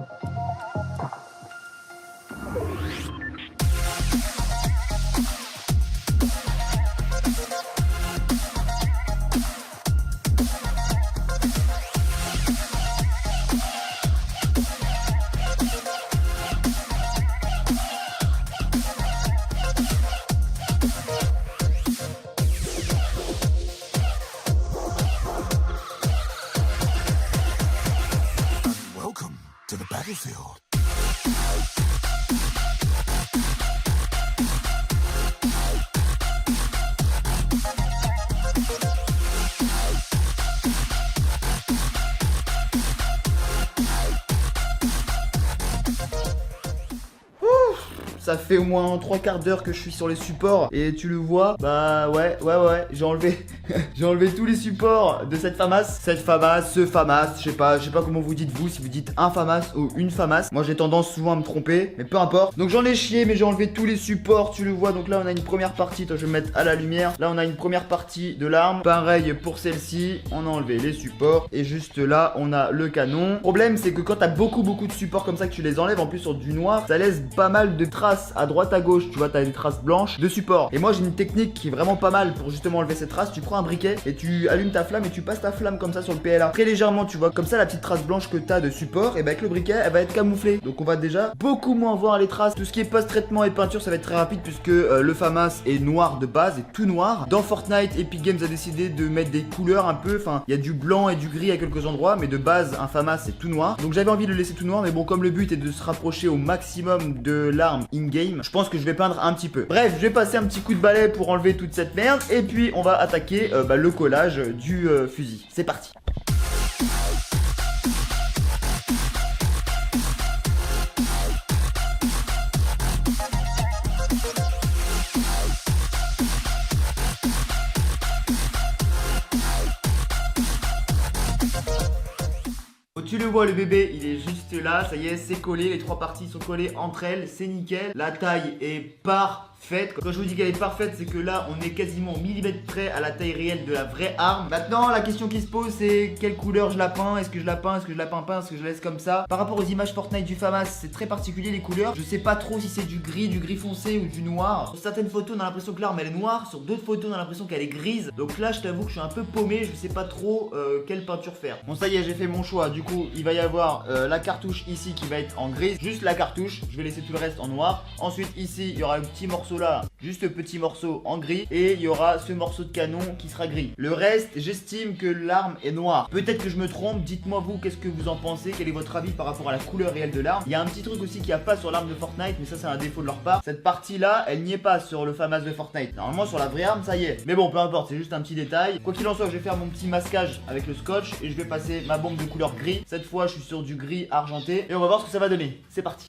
Welcome to the battlefield. Ça fait au moins 3/4 d'heure que je suis sur les supports et tu le vois, bah ouais, j'ai enlevé j'ai enlevé tous les supports de cette FAMAS. Cette FAMAS, ce FAMAS, je sais pas comment vous dites vous, si vous dites un FAMAS ou une FAMAS. Moi j'ai tendance souvent à me tromper, mais peu importe. Donc j'en ai chié, mais j'ai enlevé tous les supports, tu le vois. Donc là on a une première partie, toi je vais me mettre à la lumière. Là on a une première partie de l'arme. Pareil pour celle-ci, on a enlevé les supports. Et juste là on a le canon. Le problème c'est que quand t'as beaucoup de supports comme ça, que tu les enlèves en plus sur du noir, ça laisse pas mal de traces à droite à gauche, tu vois, t'as des traces blanches de support. Et moi j'ai une technique qui est vraiment pas mal pour justement enlever ces traces. Tu prends un briquet et tu allumes ta flamme et tu passes ta flamme comme ça sur le PLA très légèrement, tu vois, comme ça la petite trace blanche que t'as de support, et bah avec le briquet elle va être camouflée. Donc on va déjà beaucoup moins voir les traces. Tout ce qui est post-traitement et peinture ça va être très rapide puisque le FAMAS est noir de base, est tout noir. Dans Fortnite, Epic Games a décidé de mettre des couleurs un peu, enfin il y a du blanc et du gris à quelques endroits, mais de base un FAMAS c'est tout noir. Donc j'avais envie de le laisser tout noir, mais bon, comme le but est de se rapprocher au maximum de l'arme in-game, je pense que je vais peindre un petit peu. Bref, je vais passer un petit coup de balai pour enlever toute cette merde et puis on va attaquer le collage du fusil. C'est parti. Tu le vois, le bébé il est juste là, ça y est, c'est collé, les trois parties sont collées entre elles, c'est nickel. La taille est parfaite. Quand je vous dis qu'elle est parfaite, c'est que là on est quasiment au millimètre près à la taille réelle de la vraie arme. Maintenant la question qui se pose c'est quelle couleur je la peins, est-ce que je la peins, est-ce que je la peins pas, est-ce que je la laisse comme ça. Par rapport aux images Fortnite du FAMAS, c'est très particulier les couleurs. Je sais pas trop si c'est du gris foncé ou du noir. Sur certaines photos on a l'impression que l'arme elle est noire, sur d'autres photos on a l'impression qu'elle est grise. Donc là je t'avoue que je suis un peu paumé, je sais pas trop quelle peinture faire. Bon ça y est, j'ai fait mon choix. Du coup il va y avoir la cartouche ici qui va être en grise, juste la cartouche, je vais laisser tout le reste en noir. Ensuite ici il y aura un petit morceau là, juste petit morceau en gris, et il y aura ce morceau de canon qui sera gris. Le reste j'estime que l'arme est noire. Peut-être que je me trompe, dites-moi vous qu'est-ce que vous en pensez, quel est votre avis par rapport à la couleur réelle de l'arme. Il y a un petit truc aussi qu'il n'y a pas sur l'arme de Fortnite, mais ça c'est un défaut de leur part. Cette partie là elle n'y est pas sur le FAMAS de Fortnite. Normalement sur la vraie arme ça y est, mais bon peu importe, c'est juste un petit détail. Quoi qu'il en soit, je vais faire mon petit masquage avec le scotch et je vais passer ma bombe de couleur gris. Cette fois je suis sur du gris argenté et on va voir ce que ça va donner. C'est parti.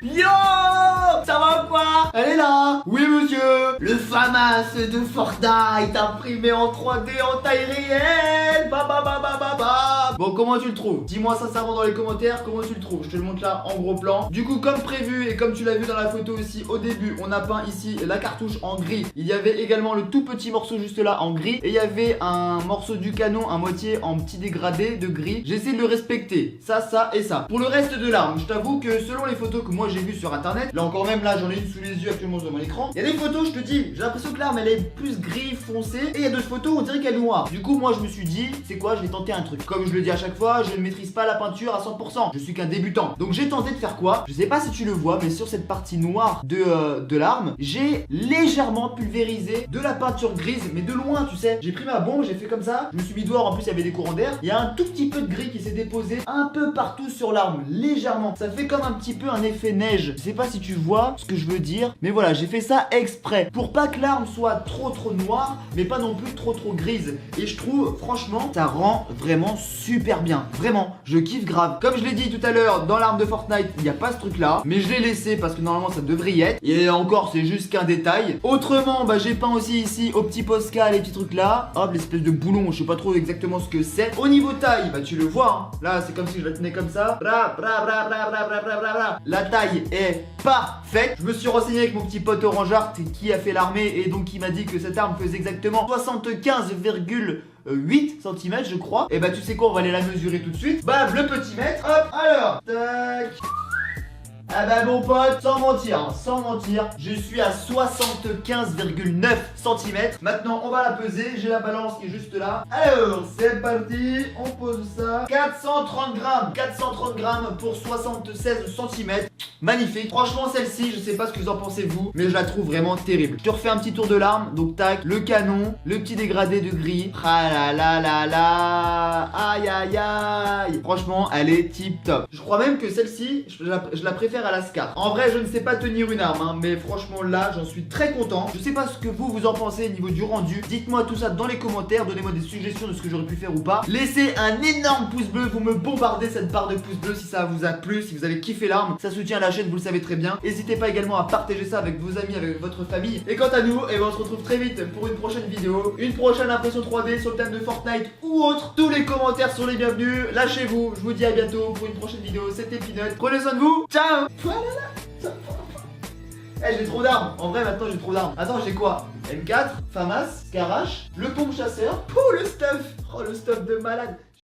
Yo, ça va ou quoi? Elle est là. Oui monsieur. Le FAMAS de Fortnite imprimé en 3D en taille réelle. Bon, comment tu le trouves? Dis-moi sincèrement dans les commentaires comment tu le trouves. Je te le montre là en gros plan. Du coup comme prévu et comme tu l'as vu dans la photo aussi au début, on a peint ici la cartouche en gris. Il y avait également le tout petit morceau juste là en gris. Et il y avait un morceau du canon à moitié en petit dégradé de gris. J'essaie de le respecter. Ça et ça. Pour le reste de l'arme, je t'avoue que selon les photos que moi j'ai vues sur internet, là encore même là j'en ai une sous les yeux actuellement sur mon écran. Il y a des photos, je te dis, j'ai l'impression que l'arme elle est plus gris foncé. Et il y a d'autres photos où on dirait qu'elle est noire. Du coup moi je me suis dit, c'est quoi, je vais tenter un truc. Comme je le dis à chaque fois, je ne maîtrise pas la peinture à 100%. Je suis qu'un débutant. Donc j'ai tenté de faire quoi? Je sais pas si tu le vois, mais sur cette partie noire de l'arme, j'ai légèrement pulvérisé de la peinture grise, mais de loin, tu sais. J'ai pris ma bombe, j'ai fait comme ça. Je me suis mis dehors, en plus il y avait des courants d'air. Il y a un tout petit peu de gris qui s'est déposé un peu partout sur l'arme, légèrement. Ça fait comme un petit peu un effet neige. Je sais pas si tu vois ce que je veux dire, mais voilà, j'ai fait ça exprès pour pas que l'arme soit trop noire, mais pas non plus trop grise. Et je trouve, franchement, ça rend vraiment super super bien. Vraiment, je kiffe grave. Comme je l'ai dit tout à l'heure, dans l'arme de Fortnite, il n'y a pas ce truc là. Mais je l'ai laissé parce que normalement ça devrait y être. Et encore, c'est juste qu'un détail. Autrement, bah j'ai peint aussi ici au petit Posca les petits trucs là. Hop, l'espèce de boulon, je sais pas trop exactement ce que c'est. Au niveau taille, bah tu le vois. Hein. Là, c'est comme si je la tenais comme ça. La taille est parfaite. Je me suis renseigné avec mon petit pote Orangeart qui a fait l'armée et donc qui m'a dit que cette arme faisait exactement 75,8 cm je crois. Et bah tu sais quoi, on va aller la mesurer tout de suite. Bam, le petit mètre. Hop, alors. Tac. Ah bah mon pote, sans mentir, je suis à 75,9 cm. Maintenant on va la peser, j'ai la balance qui est juste là. Alors c'est parti, on pose ça. 430 grammes, 430 grammes pour 76 cm. Magnifique, franchement celle-ci, je sais pas ce que vous en pensez vous, mais je la trouve vraiment terrible. Je te refais un petit tour de l'arme, donc tac, le canon, le petit dégradé de gris. Ah là là là là, aïe aïe aïe. Franchement elle est tip top. Je crois même que celle-ci, je la préfère à la SCAR. En vrai je ne sais pas tenir une arme hein, mais franchement là j'en suis très content. Je sais pas ce que vous en pensez au niveau du rendu. Dites-moi tout ça dans les commentaires, donnez-moi des suggestions de ce que j'aurais pu faire ou pas. Laissez un énorme pouce bleu, vous me bombardez cette barre de pouce bleu si ça vous a plu, si vous avez kiffé l'arme. Ça soutient la chaîne, vous le savez très bien. N'hésitez pas également à partager ça avec vos amis, avec votre famille. Et quant à nous, eh ben, on se retrouve très vite pour une prochaine vidéo, une prochaine impression 3D sur le thème de Fortnite ou autre. Tous les commentaires sont les bienvenus. Lâchez-vous, je vous dis à bientôt pour une prochaine vidéo. C'était Peanut, prenez soin de vous, ciao. Eh, j'ai trop d'armes. En vrai maintenant j'ai trop d'armes. Attends, j'ai quoi? M4, FAMAS, Scarache, le pompe chasseur. Oh le stuff. Oh le stuff de malade.